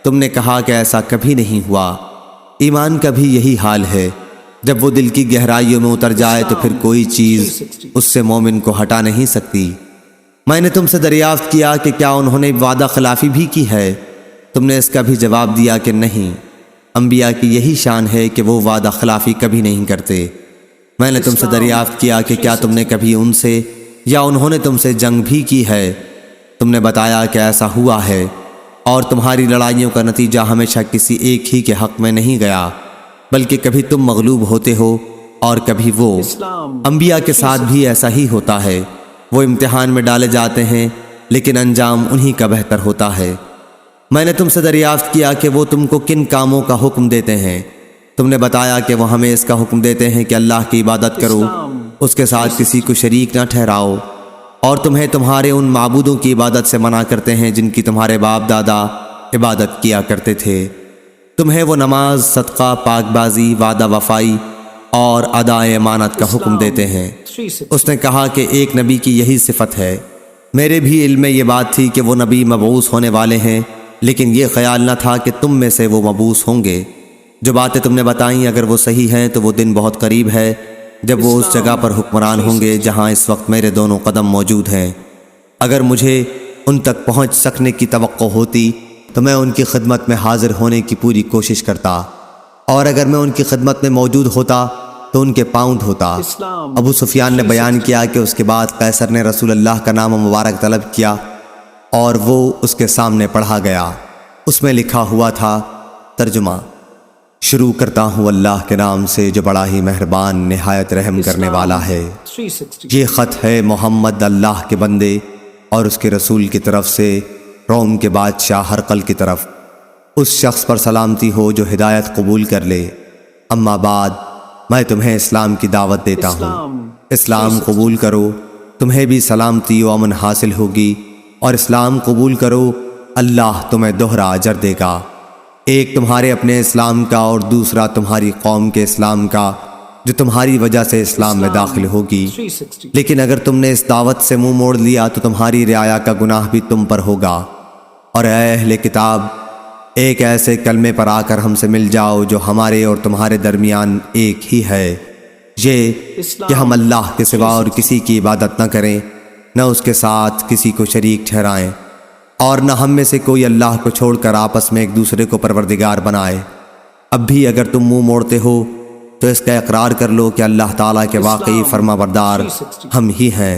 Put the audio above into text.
تم نے کہا کہ ایسا کبھی نہیں ہوا۔ ایمان کا بھی یہی حال ہے، جب وہ دل کی گہرائیوں میں اتر جائے تو پھر کوئی چیز اس سے مومن کو ہٹا نہیں سکتی۔ میں نے تم سے دریافت کیا کہ کیا انہوں نے وعدہ خلافی بھی کی ہے؟ تم نے اس کا بھی جواب دیا کہ نہیں، انبیاء کی یہی شان ہے کہ وہ وعدہ خلافی کبھی نہیں کرتے۔ میں نے تم سے دریافت کیا کہ کیا تم نے کبھی ان سے یا انہوں نے تم سے جنگ بھی کی ہے؟ تم نے بتایا کہ ایسا ہوا ہے، اور تمہاری لڑائیوں کا نتیجہ ہمیشہ کسی ایک ہی کے حق میں نہیں گیا، بلکہ کبھی تم مغلوب ہوتے ہو اور کبھی وہ۔ انبیاء کے ساتھ بھی ایسا ہی ہوتا ہے، وہ امتحان میں ڈالے جاتے ہیں لیکن انجام انہی کا بہتر ہوتا ہے۔ میں نے تم سے دریافت کیا کہ وہ تم کو کن کاموں کا حکم دیتے ہیں؟ تم نے بتایا کہ وہ ہمیں اس کا حکم دیتے ہیں کہ اللہ کی عبادت کرو، اس کے ساتھ کسی کو شریک نہ ٹھہراؤ، اور تمہیں تمہارے ان معبودوں کی عبادت سے منع کرتے ہیں جن کی تمہارے باپ دادا عبادت کیا کرتے تھے۔ تمہیں وہ نماز، صدقہ، پاک بازی، وعدہ وفائی اور ادائے امانت کا حکم دیتے ہیں۔ اس نے کہا کہ ایک نبی کی یہی صفت ہے۔ میرے بھی علم میں یہ بات تھی کہ وہ نبی مبعوث ہونے والے ہیں، لیکن یہ خیال نہ تھا کہ تم میں سے وہ مبعوث ہوں گے۔ جو باتیں تم نے بتائیں اگر وہ صحیح ہیں تو وہ دن بہت قریب ہے جب وہ اس جگہ پر حکمران ہوں گے جہاں اس وقت میرے دونوں قدم موجود ہیں۔ اگر مجھے ان تک پہنچ سکنے کی توقع ہوتی تو میں ان کی خدمت میں حاضر ہونے کی پوری کوشش کرتا، اور اگر میں ان کی خدمت میں موجود ہوتا تو ان کے پاؤں دھوتا۔ ابو سفیان نے بیان کیا کہ اس کے بعد قیصر نے رسول اللہ کا نام مبارک طلب کیا اور وہ اس کے سامنے پڑھا گیا۔ اس میں لکھا ہوا تھا، ترجمہ: شروع کرتا ہوں اللہ کے نام سے جو بڑا ہی مہربان نہایت رحم کرنے والا ہے۔ یہ خط ہے محمد اللہ کے بندے اور اس کے رسول کی طرف سے روم کے بادشاہ ہرقل کی طرف۔ اس شخص پر سلامتی ہو جو ہدایت قبول کر لے۔ اما بعد، میں تمہیں اسلام کی دعوت دیتا ہوں۔ اسلام قبول کرو، تمہیں بھی سلامتی و امن حاصل ہوگی، اور اسلام قبول کرو، اللہ تمہیں دوہرا اجر دے گا، ایک تمہارے اپنے اسلام کا اور دوسرا تمہاری قوم کے اسلام کا جو تمہاری وجہ سے اسلام میں داخل ہوگی۔ لیکن اگر تم نے اس دعوت سے منہ موڑ لیا تو تمہاری رعایا کا گناہ بھی تم پر ہوگا۔ اور اے اہل کتاب، ایک ایسے کلمے پر آ کر ہم سے مل جاؤ جو ہمارے اور تمہارے درمیان ایک ہی ہے، یہ کہ ہم اللہ کے سوا اور کسی کی عبادت نہ کریں، نہ اس کے ساتھ کسی کو شریک ٹھہرائیں، اور نہ ہم میں سے کوئی اللہ کو چھوڑ کر آپس میں ایک دوسرے کو پروردگار بنائے۔ اب بھی اگر تم منہ موڑتے ہو تو اس کا اقرار کر لو کہ اللہ تعالیٰ کے واقعی فرما بردار ہم ہی ہیں۔